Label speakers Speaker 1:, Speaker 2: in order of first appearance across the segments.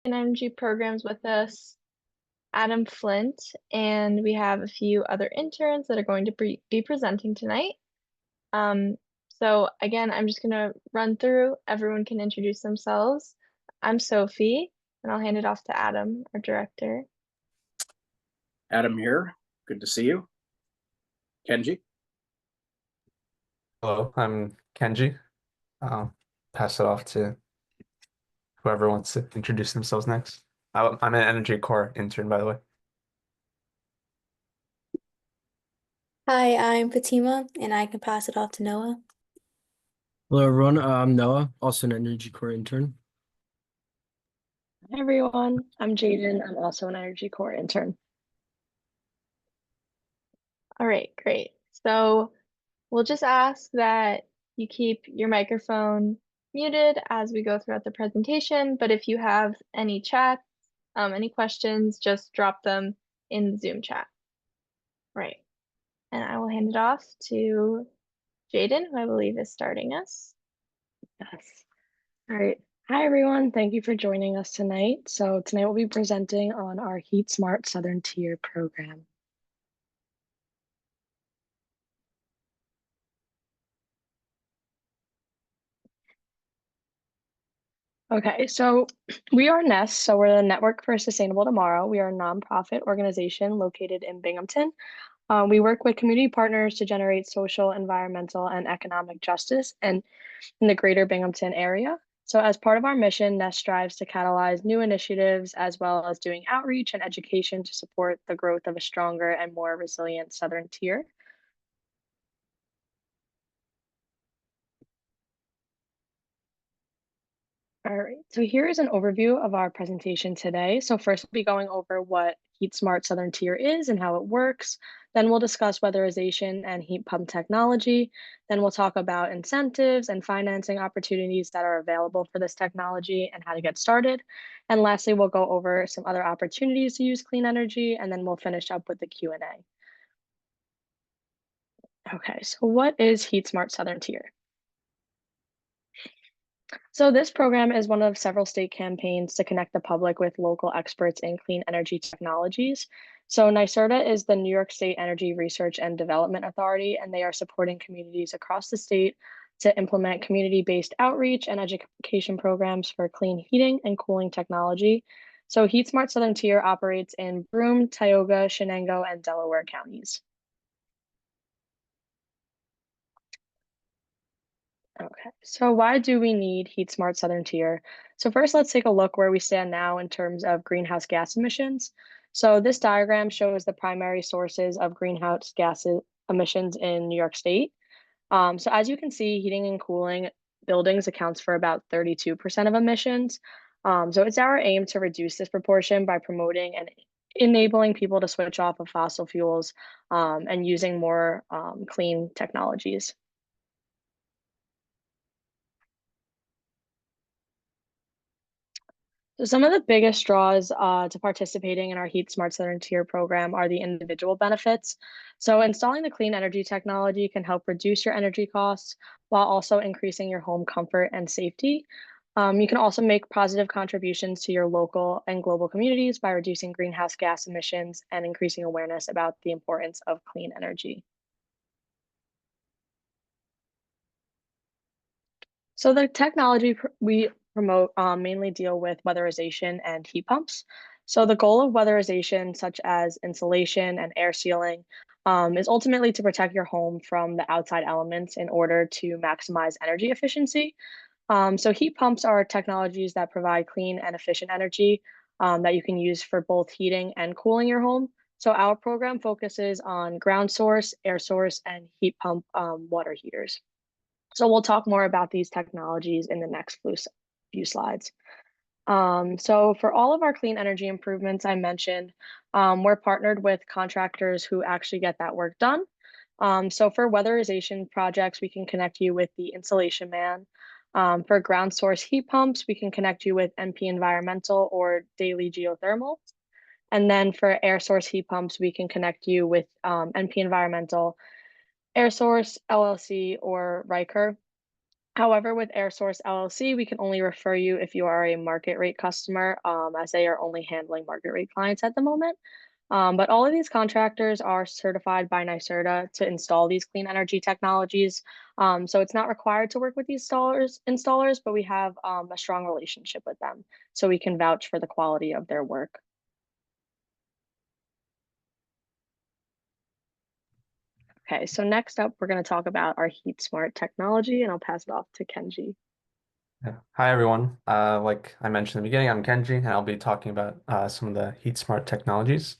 Speaker 1: and energy programs with us, Adam Flint, and we have a few other interns that are going to be presenting tonight. Um, so again, I'm just gonna run through. Everyone can introduce themselves. I'm Sophie, and I'll hand it off to Adam, our director.
Speaker 2: Adam here. Good to see you. Kenji.
Speaker 3: Hello, I'm Kenji. I'll pass it off to whoever wants to introduce themselves next. I'm an Energy Core intern, by the way.
Speaker 4: Hi, I'm Fatima, and I can pass it off to Noah.
Speaker 5: Hello, everyone. I'm Noah, also an Energy Core intern.
Speaker 6: Hi, everyone. I'm Jaden. I'm also an Energy Core intern.
Speaker 1: All right, great. So we'll just ask that you keep your microphone muted as we go throughout the presentation, but if you have any chats, any questions, just drop them in the Zoom chat. Right. And I will hand it off to Jaden, who I believe is starting us.
Speaker 6: Yes. All right. Hi, everyone. Thank you for joining us tonight. So tonight we'll be presenting on our HeatSmart Southern Tier program. Okay, so we are NEST, so we're the Network for a Sustainable Tomorrow. We are a nonprofit organization located in Binghamton. We work with community partners to generate social, environmental, and economic justice and in the greater Binghamton area. So as part of our mission, NEST strives to catalyze new initiatives as well as doing outreach and education to support the growth of a stronger and more resilient Southern tier. All right, so here is an overview of our presentation today. So first we'll be going over what HeatSmart Southern Tier is and how it works. Then we'll discuss weatherization and heat pump technology. Then we'll talk about incentives and financing opportunities that are available for this technology and how to get started. And lastly, we'll go over some other opportunities to use clean energy, and then we'll finish up with the Q&A. Okay, so what is HeatSmart Southern Tier? So this program is one of several state campaigns to connect the public with local experts in clean energy technologies. So NYSERDA is the New York State Energy Research and Development Authority, and they are supporting communities across the state to implement community-based outreach and education programs for clean heating and cooling technology. So HeatSmart Southern Tier operates in Broome, Tioga, Shenango, and Delaware counties. Okay, so why do we need HeatSmart Southern Tier? So first, let's take a look where we stand now in terms of greenhouse gas emissions. So this diagram shows the primary sources of greenhouse gas emissions in New York State. So as you can see, heating and cooling buildings accounts for about 32% of emissions. So it's our aim to reduce this proportion by promoting and enabling people to switch off of fossil fuels and using more clean technologies. So some of the biggest draws to participating in our HeatSmart Southern Tier program are the individual benefits. So installing the clean energy technology can help reduce your energy costs while also increasing your home comfort and safety. You can also make positive contributions to your local and global communities by reducing greenhouse gas emissions and increasing awareness about the importance of clean energy. So the technology we promote mainly deal with weatherization and heat pumps. So the goal of weatherization, such as insulation and air sealing, is ultimately to protect your home from the outside elements in order to maximize energy efficiency. So heat pumps are technologies that provide clean and efficient energy that you can use for both heating and cooling your home. So our program focuses on ground source, air source, and heat pump water heaters. So we'll talk more about these technologies in the next few slides. So for all of our clean energy improvements I mentioned, we're partnered with contractors who actually get that work done. So for weatherization projects, we can connect you with the insulation man. For ground source heat pumps, we can connect you with NP Environmental or Daily Geothermal. And then for air source heat pumps, we can connect you with NP Environmental, Air Source, LLC, or Riker. However, with AirSource LLC, we can only refer you if you are a market rate customer, as they are only handling market rate clients at the moment. But all of these contractors are certified by NYSERDA to install these clean energy technologies. So it's not required to work with these installers, but we have a strong relationship with them, so we can vouch for the quality of their work. Okay, so next up, we're going to talk about our HeatSmart technology, and I'll pass it off to Kenji.
Speaker 3: Yeah. Hi, everyone. Like I mentioned in the beginning, I'm Kenji, and I'll be talking about some of the HeatSmart technologies.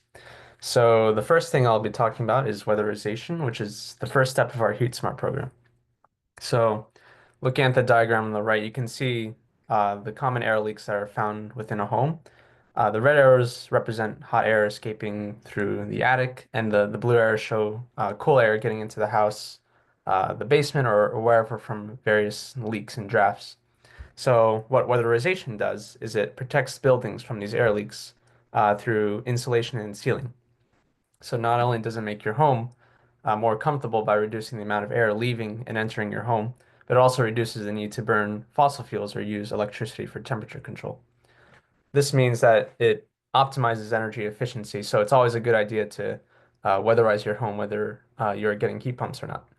Speaker 3: So the first thing I'll be talking about is weatherization, which is the first step of our HeatSmart program. So looking at the diagram on the right, you can see the common air leaks that are found within a home. The red arrows represent hot air escaping through the attic, and the blue arrows show cool air getting into the house, the basement, or wherever from various leaks and drafts. So what weatherization does is it protects buildings from these air leaks through insulation and sealing. So not only does it make your home more comfortable by reducing the amount of air leaving and entering your home, but it also reduces the need to burn fossil fuels or use electricity for temperature control. This means that it optimizes energy efficiency, so it's always a good idea to weatherize your home, whether you're getting heat pumps or not.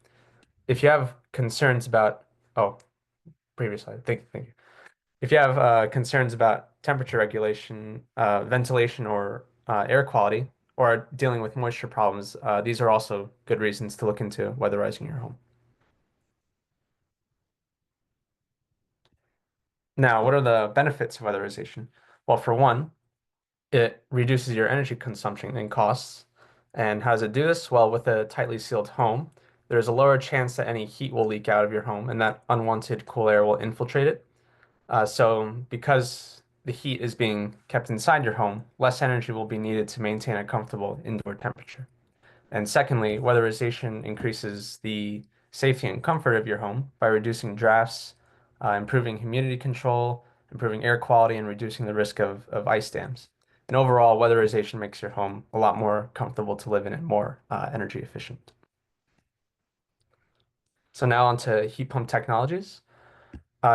Speaker 3: If you have concerns about, oh, previous slide, thank you. If you have concerns about temperature regulation, ventilation, or air quality, or are dealing with moisture problems, these are also good reasons to look into weatherizing your home. Now, what are the benefits of weatherization? Well, for one, it reduces your energy consumption and costs. And how does it do this? Well, with a tightly sealed home, there's a lower chance that any heat will leak out of your home and that unwanted cool air will infiltrate it. So because the heat is being kept inside your home, less energy will be needed to maintain a comfortable indoor temperature. And secondly, weatherization increases the safety and comfort of your home by reducing drafts, improving humidity control, improving air quality, and reducing the risk of ice dams. And overall, weatherization makes your home a lot more comfortable to live in and more energy efficient. So now on to heat pump technologies.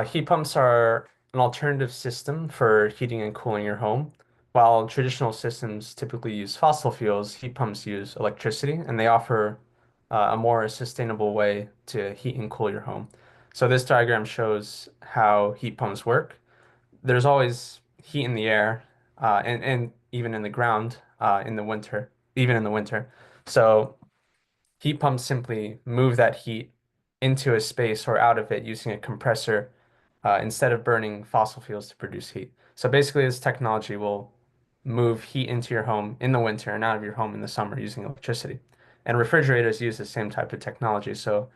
Speaker 3: Heat pumps are an alternative system for heating and cooling your home. While traditional systems typically use fossil fuels, heat pumps use electricity, and they offer a more sustainable way to heat and cool your home. So this diagram shows how heat pumps work. There's always heat in the air, and even in the ground in the winter, even in the winter. So heat pumps simply move that heat into a space or out of it using a compressor instead of burning fossil fuels to produce heat. So basically, this technology will move heat into your home in the winter and out of your home in the summer using electricity. And refrigerators use the same type of technology. So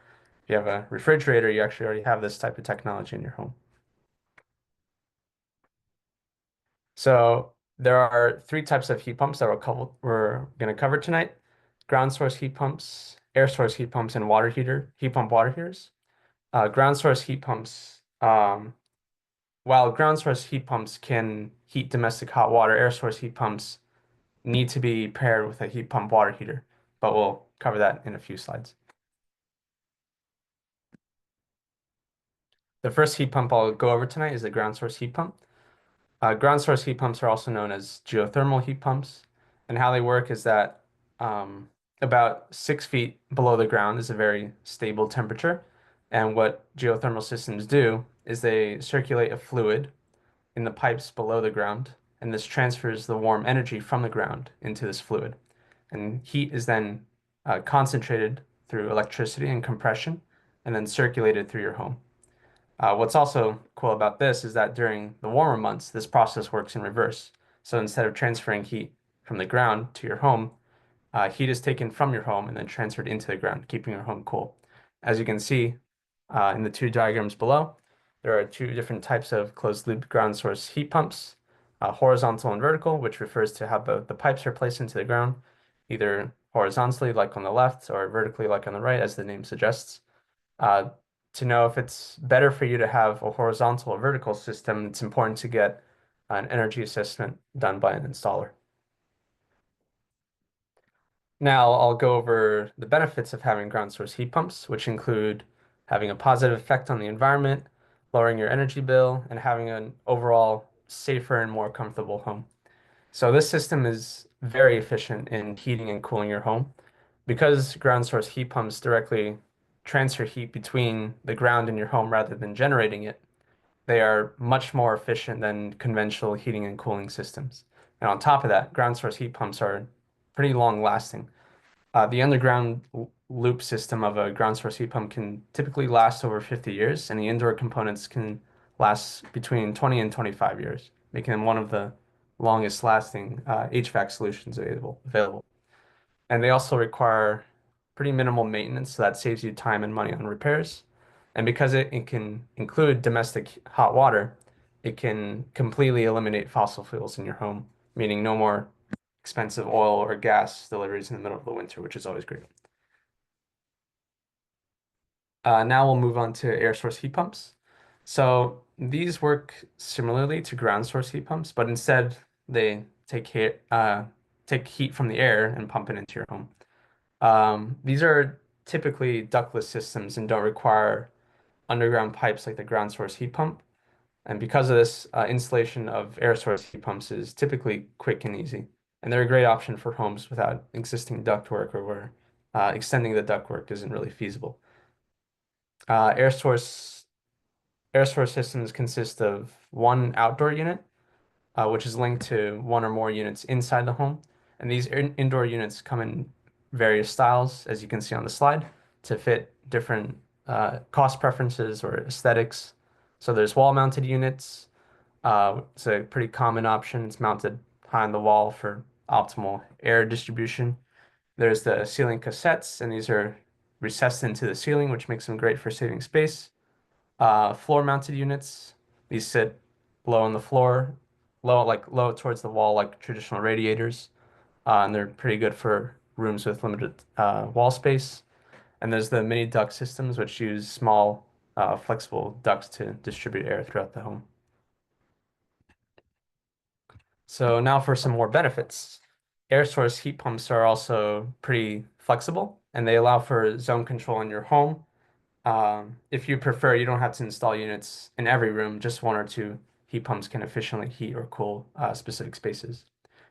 Speaker 3: if you have a refrigerator, you actually already have this type of technology in your home. So there are three types of heat pumps that we're going to cover tonight: ground source heat pumps, air source heat pumps, and heat pump water heaters. Ground source heat pumps, while ground source heat pumps can heat domestic hot water, air source heat pumps need to be paired with a heat pump water heater, but we'll cover that in a few slides. The first heat pump I'll go over tonight is the ground source heat pump. Ground source heat pumps are also known as geothermal heat pumps, and how they work is that about 6 feet below the ground is a very stable temperature, and what geothermal systems do is they circulate a fluid in the pipes below the ground, and this transfers the warm energy from the ground into this fluid. And heat is then concentrated through electricity and compression, and then circulated through your home. What's also cool about this is that during the warmer months, this process works in reverse. So instead of transferring heat from the ground to your home, heat is taken from your home and then transferred into the ground, keeping your home cool. As you can see in the two diagrams below, there are two different types of closed loop ground source heat pumps, horizontal and vertical, which refers to how the pipes are placed into the ground, either horizontally like on the left or vertically like on the right, as the name suggests. Uh, to know if it's better for you to have a horizontal or vertical system, it's important to get an energy assessment done by an installer. Now I'll go over the benefits of having ground source heat pumps, which include having a positive effect on the environment, lowering your energy bill, and having an overall safer and more comfortable home. So this system is very efficient in heating and cooling your home. Because ground source heat pumps directly transfer heat between the ground and your home rather than generating it, they are much more efficient than conventional heating and cooling systems. And on top of that, ground source heat pumps are pretty long lasting. The underground loop system of a ground source heat pump can typically last over 50 years, and the indoor components can last between 20 and 25 years, making them one of the longest lasting HVAC solutions available. And they also require pretty minimal maintenance, so that saves you time and money on repairs. And because it can include domestic hot water, it can completely eliminate fossil fuels in your home, meaning no more expensive oil or gas deliveries in the middle of the winter, which is always great. Now we'll move on to air source heat pumps. So these work similarly to ground source heat pumps, but instead they take heat from the air and pump it into your home. These are typically ductless systems and don't require underground pipes like the ground source heat pump. And because of this, installation of air source heat pumps is typically quick and easy. And they're a great option for homes without existing ductwork or where extending the ductwork isn't really feasible. Air source systems consist of one outdoor unit, which is linked to one or more units inside the home. And these indoor units come in various styles, as you can see on the slide, to fit different cost preferences or aesthetics. So there's wall-mounted units. It's a pretty common option. It's mounted high on the wall for optimal air distribution. There's the ceiling cassettes, and these are recessed into the ceiling, which makes them great for saving space. Floor-mounted units, these sit low on the floor, low towards the wall, like traditional radiators, and they're pretty good for rooms with limited wall space. And there's the mini duct systems, which use small, flexible ducts to distribute air throughout the home. So now for some more benefits. Air source heat pumps are also pretty flexible, and they allow for zone control in your home. If you prefer, you don't have to install units in every room, just one or two heat pumps can efficiently heat or cool specific spaces.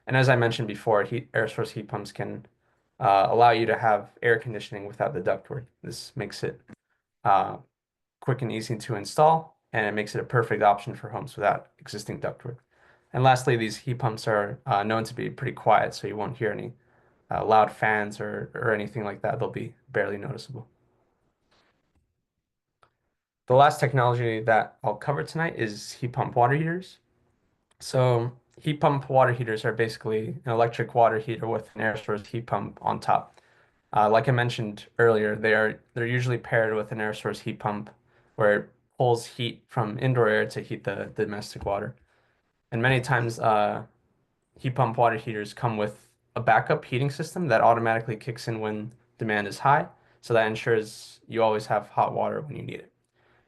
Speaker 3: And as I mentioned before, air source heat pumps can allow you to have air conditioning without the ductwork. This makes it quick and easy to install, and it makes it a perfect option for homes without existing ductwork. And lastly, these heat pumps are known to be pretty quiet, so you won't hear any loud fans or anything like that. They'll be barely noticeable. The last technology that I'll cover tonight is heat pump water heaters. So heat pump water heaters are basically an electric water heater with an air source heat pump on top. Like I mentioned earlier, they're usually paired with an air source heat pump where it pulls heat from indoor air to heat the domestic water. And many times, heat pump water heaters come with a backup heating system that automatically kicks in when demand is high. So that ensures you always have hot water when you need it.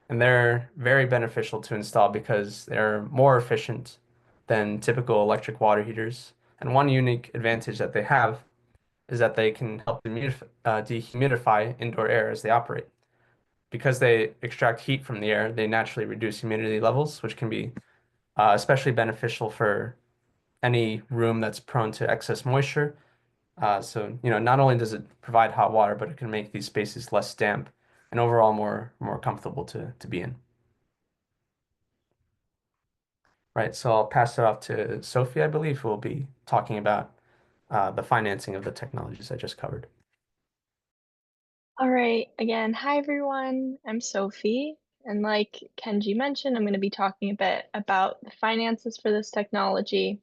Speaker 3: And they're very beneficial to install because they're more efficient than typical electric water heaters. And one unique advantage that they have is that they can help dehumidify indoor air as they operate. Because they extract heat from the air, they naturally reduce humidity levels, which can be especially beneficial for any room that's prone to excess moisture. So, not only does it provide hot water, but it can make these spaces less damp and overall more comfortable to be in. Right, so I'll pass it off to Sophie, I believe, who will be talking about the financing of the technologies I just covered.
Speaker 1: All right, again, hi everyone. I'm Sophie, and like Kenji mentioned, I'm going to be talking a bit about the finances for this technology.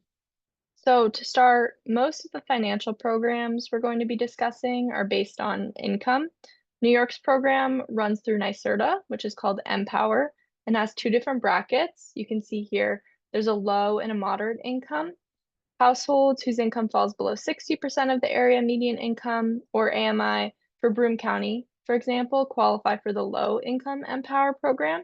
Speaker 1: So to start, most of the financial programs we're going to be discussing are based on income. New York's program runs through NYSERDA, which is called Empower, and has two different brackets. You can see here, there's a low and a moderate income. Households whose income falls below 60% of the area median income, or AMI, for Broome County, for example, qualify for the low income Empower program.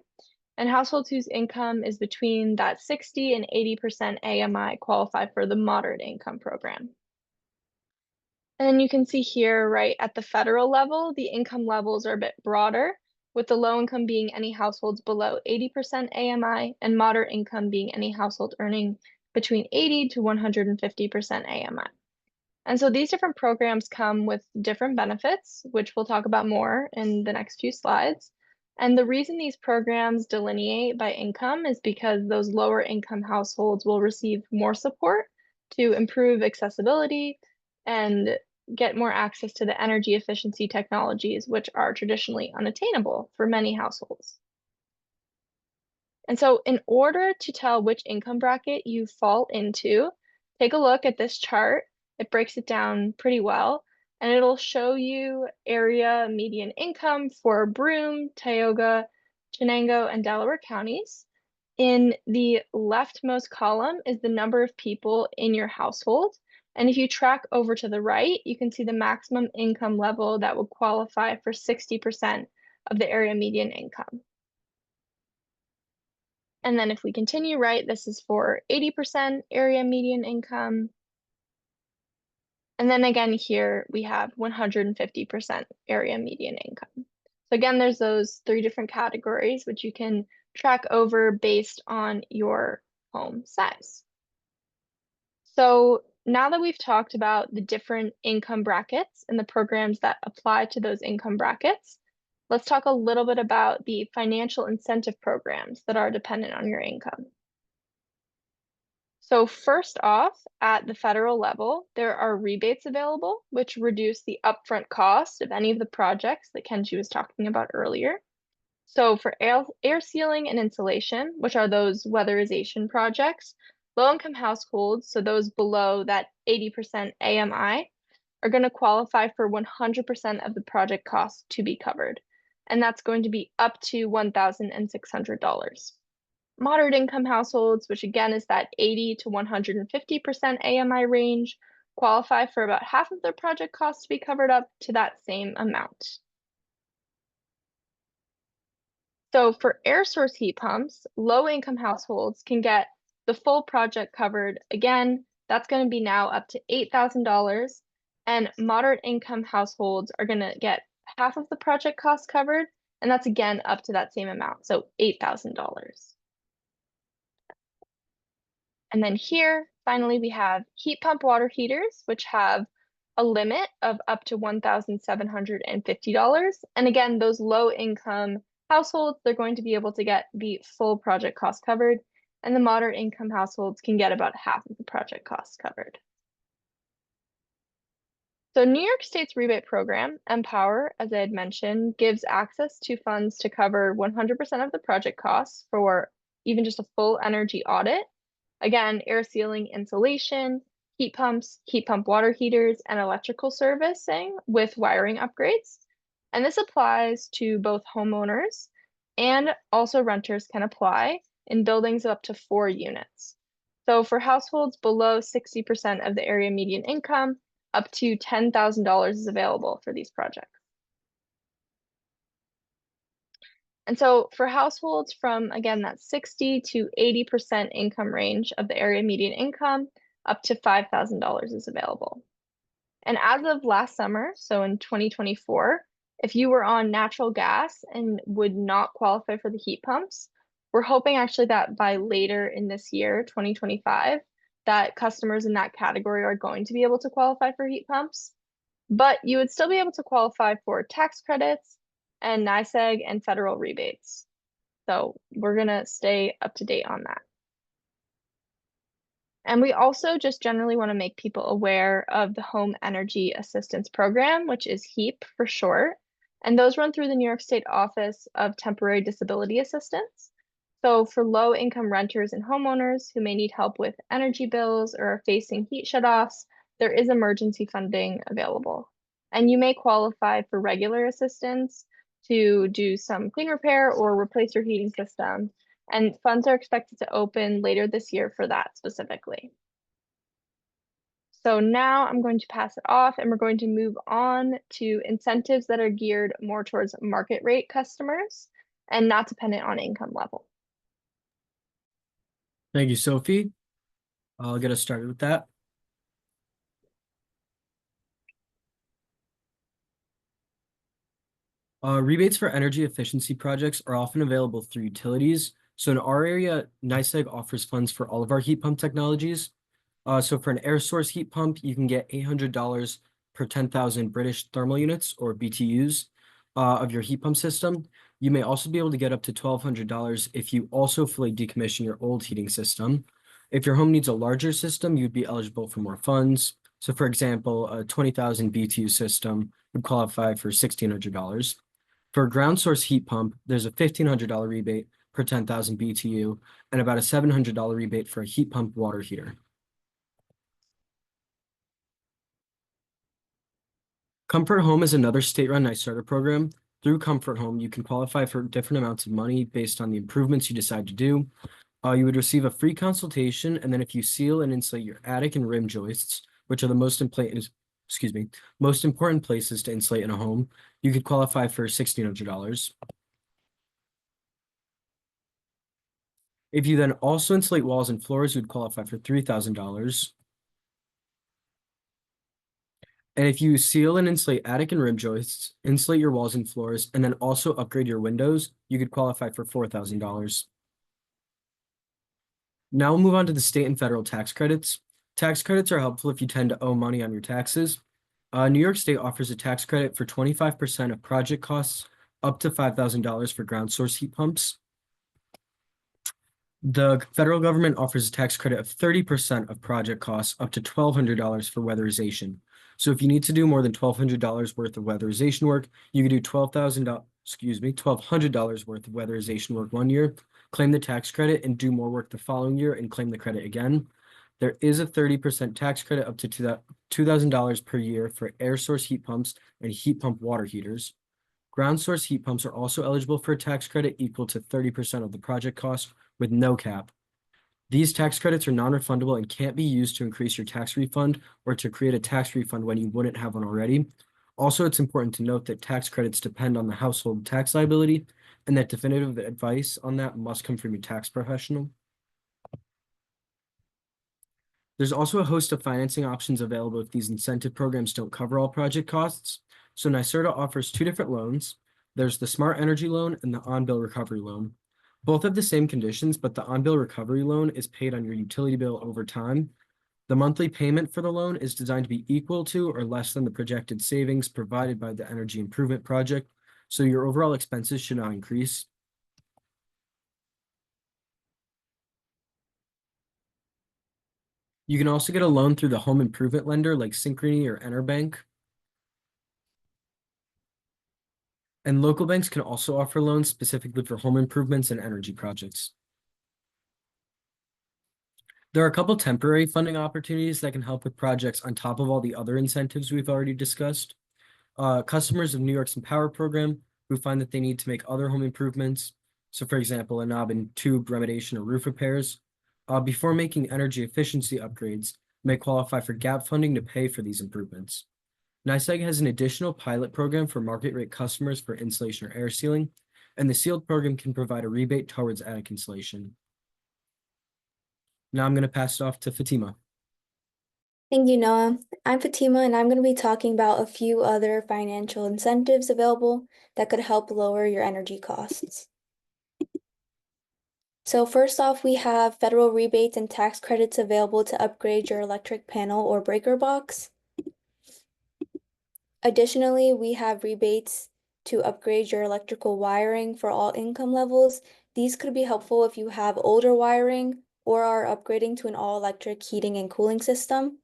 Speaker 1: And households whose income is between that 60 and 80% AMI qualify for the moderate income program. And then you can see here, right at the federal level, the income levels are a bit broader. with the low income being any households below 80% AMI, and moderate income being any household earning between 80 to 150% AMI. And so these different programs come with different benefits, which we'll talk about more in the next few slides. And the reason these programs delineate by income is because those lower income households will receive more support to improve accessibility and get more access to the energy efficiency technologies, which are traditionally unattainable for many households. And so in order to tell which income bracket you fall into, take a look at this chart. It breaks it down pretty well, and it'll show you area median income for Broome, Tioga, Chenango, and Delaware counties. In the leftmost column is the number of people in your household. And if you track over to the right, you can see the maximum income level that would qualify for 60% of the area median income. And then if we continue right, this is for 80% area median income. And then again here we have 150% area median income. So again, there's those 3 different categories which you can track over based on your home size. So now that we've talked about the different income brackets and the programs that apply to those income brackets, let's talk a little bit about the financial incentive programs that are dependent on your income. So first off, at the federal level, there are rebates available, which reduce the upfront cost of any of the projects that Kenji was talking about earlier. So for air sealing and insulation, which are those weatherization projects, low-income households, so those below that 80% AMI, are going to qualify for 100% of the project cost to be covered. And that's going to be up to $1,600. Moderate income households, which again is that 80 to 150% AMI range, qualify for about half of their project costs to be covered up to that same amount. So for air source heat pumps, low income households can get the full project covered. Again, that's going to be now up to $8,000, and moderate income households are going to get half of the project cost covered, and that's again up to that same amount, so $8,000. And then here, finally, we have heat pump water heaters, which have a limit of up to $1,750. And again, those low income households, they're going to be able to get the full project cost covered, and the moderate income households can get about half of the project cost covered. So New York State's rebate program, Empower, as I had mentioned, gives access to funds to cover 100% of the project costs for even just a full energy audit. Again, air sealing, insulation, heat pumps, heat pump water heaters, and electrical servicing with wiring upgrades. And this applies to both homeowners and also renters can apply in buildings of up to 4 units. So for households below 60% of the area median income, up to $10,000 is available for these projects. And so for households from, again, that 60 to 80% income range of the area median income, up to $5,000 is available. And as of last summer, so in 2024, if you were on natural gas and would not qualify for the heat pumps, we're hoping actually that by later in this year, 2025, that customers in that category are going to be able to qualify for heat pumps. But you would still be able to qualify for tax credits and NYSEG and federal rebates. So we're going to stay up to date on that. And we also just generally want to make people aware of the Home Energy Assistance Program, which is HEAP for short. And those run through the New York State Office of Temporary Disability Assistance. So for low-income renters and homeowners who may need help with energy bills or are facing heat shutoffs, there is emergency funding available. And you may qualify for regular assistance to do some clean repair or replace your heating system. And funds are expected to open later this year for that specifically. So now I'm going to pass it off and we're going to move on to incentives that are geared more towards market rate customers and not dependent on income level.
Speaker 5: Thank you, Sophie. I'll get us started with that. Rebates for energy efficiency projects are often available through utilities. So in our area, NYSEG offers funds for all of our heat pump technologies. So for an air source heat pump, you can get $800 per 10,000 British thermal units or BTUs of your heat pump system. You may also be able to get up to $1,200 if you also fully decommission your old heating system. If your home needs a larger system, you'd be eligible for more funds. So for example, a 20,000 BTU system would qualify for $1,600. For a ground source heat pump, there's a $1,500 rebate per 10,000 BTU and about a $700 rebate for a heat pump water heater. Comfort Home is another state-run NYSERDA program. Through Comfort Home, you can qualify for different amounts of money based on the improvements you decide to do. You would receive a free consultation, and then if you seal and insulate your attic and rim joists, which are the most important places to insulate in a home, you could qualify for $1,600. If you then also insulate walls and floors, you'd qualify for $3,000. And if you seal and insulate attic and rim joists, insulate your walls and floors, and then also upgrade your windows, you could qualify for $4,000. Now we'll move on to the state and federal tax credits. Tax credits are helpful if you tend to owe money on your taxes. New York State offers a tax credit for 25% of project costs up to $5,000 for ground source heat pumps. The federal government offers a tax credit of 30% of project costs up to $1,200 for weatherization. So if you need to do more than $1,200 worth of weatherization work, you can do $1,200 worth of weatherization work one year, claim the tax credit, and do more work the following year and claim the credit again. There is a 30% tax credit up to $2,000 per year for air source heat pumps and heat pump water heaters. Ground source heat pumps are also eligible for a tax credit equal to 30% of the project cost with no cap. These tax credits are non-refundable and can't be used to increase your tax refund or to create a tax refund when you wouldn't have one already. Also, it's important to note that tax credits depend on the household tax liability and that definitive advice on that must come from your tax professional. There's also a host of financing options available if these incentive programs don't cover all project costs. So NYSERDA offers two different loans. There's the Smart Energy Loan and the On-Bill Recovery Loan. Both have the same conditions, but the on-bill recovery loan is paid on your utility bill over time. The monthly payment for the loan is designed to be equal to or less than the projected savings provided by the energy improvement project, so your overall expenses should not increase. You can also get a loan through the home improvement lender like Synchrony or Interbank. And local banks can also offer loans specifically for home improvements and energy projects. There are a couple temporary funding opportunities that can help with projects on top of all the other incentives we've already discussed. Customers of New York's Empower program who find that they need to make other home improvements, so for example, a knob and tube remediation or roof repairs, before making energy efficiency upgrades, may qualify for gap funding to pay for these improvements. NYSEG has an additional pilot program for market rate customers for insulation or air sealing, and the sealed program can provide a rebate towards attic insulation. Now I'm going to pass it off to Fatima.
Speaker 4: Thank you, Noah. I'm Fatima, and I'm going to be talking about a few other financial incentives available that could help lower your energy costs. So first off, we have federal rebates and tax credits available to upgrade your electric panel or breaker box. Additionally, we have rebates to upgrade your electrical wiring for all income levels. These could be helpful if you have older wiring or are upgrading to an all-electric heating and cooling system.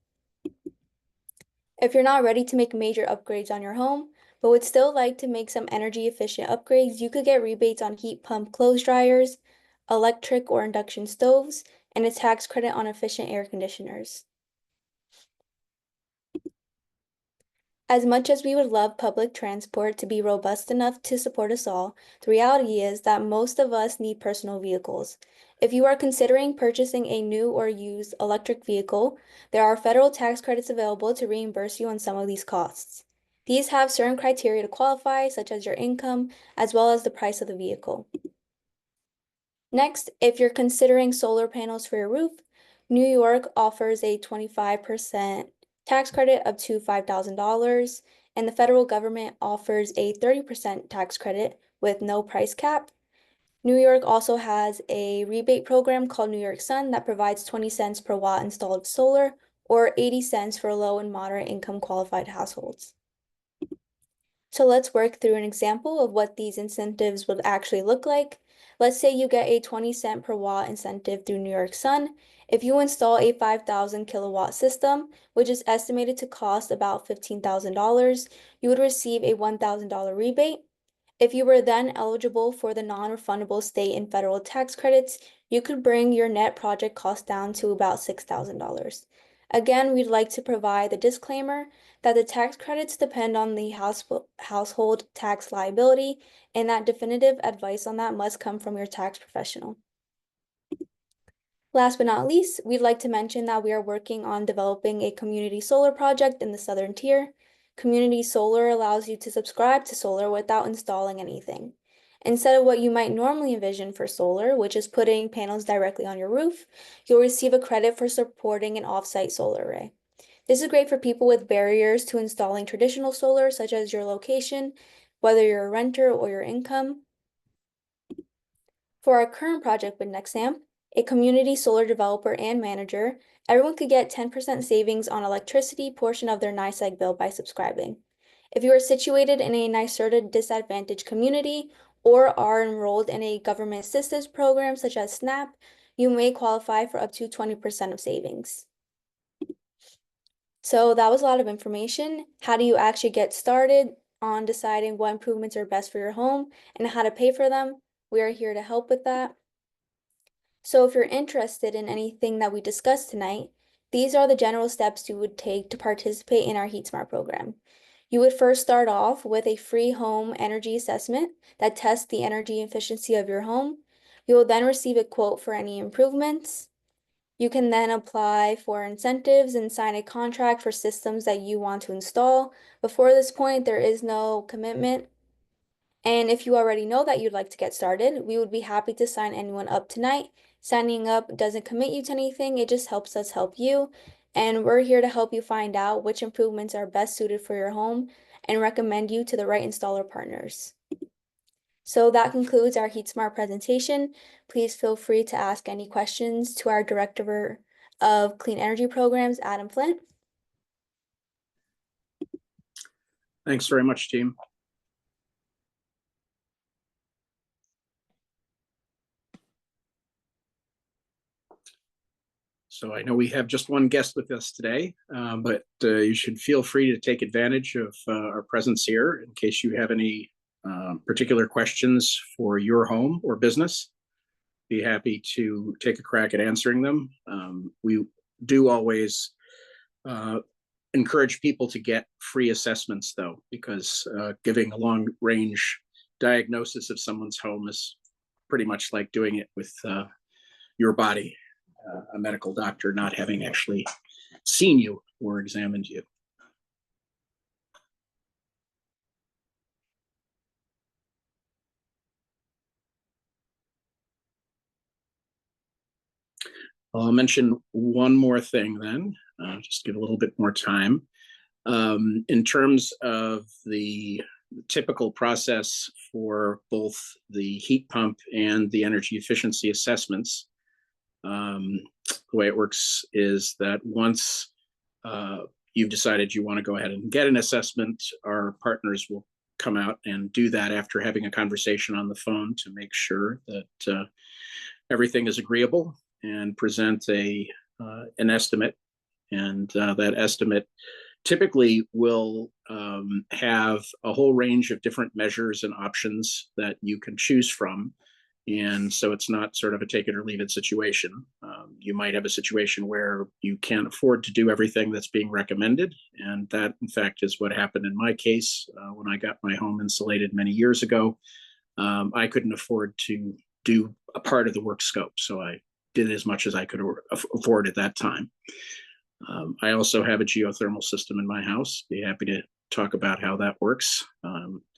Speaker 4: If you're not ready to make major upgrades on your home, but would still like to make some energy efficient upgrades, you could get rebates on heat pump clothes dryers, electric or induction stoves, and a tax credit on efficient air conditioners. As much as we would love public transport to be robust enough to support us all, the reality is that most of us need personal vehicles. If you are considering purchasing a new or used electric vehicle, there are federal tax credits available to reimburse you on some of these costs. These have certain criteria to qualify, such as your income, as well as the price of the vehicle. Next, if you're considering solar panels for your roof, New York offers a 25% tax credit up to $5,000. and the federal government offers a 30% tax credit with no price cap. New York also has a rebate program called New York Sun that provides 20 cents per watt installed solar or 80 cents for low and moderate income qualified households. So let's work through an example of what these incentives would actually look like. Let's say you get a 20 cent per watt incentive through New York Sun. If you install a 5,000 kilowatt system, which is estimated to cost about $15,000, you would receive a $1,000 rebate. If you were then eligible for the non-refundable state and federal tax credits, you could bring your net project cost down to about $6,000. Again, we'd like to provide the disclaimer that the tax credits depend on the household tax liability, and that definitive advice on that must come from your tax professional. Last but not least, we'd like to mention that we are working on developing a community solar project in the southern tier. Community solar allows you to subscribe to solar without installing anything. Instead of what you might normally envision for solar, which is putting panels directly on your roof, you'll receive a credit for supporting an off-site solar array. This is great for people with barriers to installing traditional solar, such as your location, whether you're a renter or your income. For our current project with Nexamp, a community solar developer and manager, everyone could get 10% savings on electricity portion of their NYSEG bill by subscribing. If you are situated in a NYSERDA disadvantaged community or are enrolled in a government assistance program such as SNAP, you may qualify for up to 20% of savings. So that was a lot of information. How do you actually get started on deciding what improvements are best for your home and how to pay for them? We are here to help with that. So if you're interested in anything that we discussed tonight, these are the general steps you would take to participate in our HeatSmart program. You would first start off with a free home energy assessment that tests the energy efficiency of your home. You will then receive a quote for any improvements. You can then apply for incentives and sign a contract for systems that you want to install. Before this point, there is no commitment. And if you already know that you'd like to get started, we would be happy to sign anyone up tonight. Signing up doesn't commit you to anything, it just helps us help you. And we're here to help you find out which improvements are best suited for your home and recommend you to the right installer partners. So that concludes our HeatSmart presentation. Please feel free to ask any questions to our Director of Clean Energy Programs, Adam Flint.
Speaker 2: Thanks very much, team. So I know we have just one guest with us today, but you should feel free to take advantage of our presence here in case you have any particular questions for your home or business. Be happy to take a crack at answering them. We do always encourage people to get free assessments, though, because giving a long-range diagnosis of someone's home is pretty much like doing it with your body. A medical doctor not having actually seen you or examined you. I'll mention one more thing then, just give a little bit more time. In terms of the typical process for both the heat pump and the energy efficiency assessments, the way it works is that once you've decided you want to go ahead and get an assessment, our partners will come out and do that after having a conversation on the phone to make sure that everything is agreeable and present an estimate. And that estimate typically will have a whole range of different measures and options that you can choose from. And so it's not sort of a take it or leave it situation. You might have a situation where you can't afford to do everything that's being recommended. And that, in fact, is what happened in my case when I got my home insulated many years ago. I couldn't afford to do a part of the work scope. So I did as much as I could afford at that time. I also have a geothermal system in my house. Be happy to talk about how that works.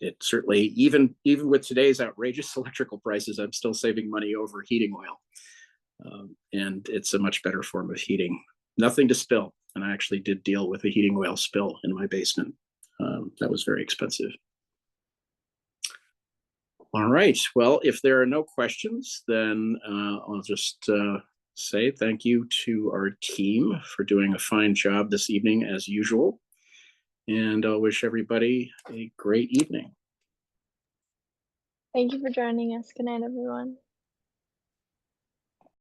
Speaker 2: It certainly, even with today's outrageous electrical prices, I'm still saving money over heating oil. And it's a much better form of heating. Nothing to spill. And I actually did deal with a heating oil spill in my basement that was very expensive. All right. Well, if there are no questions, then I'll just say thank you to our team for doing a fine job this evening, as usual. And I'll wish everybody a great evening.
Speaker 1: Thank you for joining us. Good night, everyone.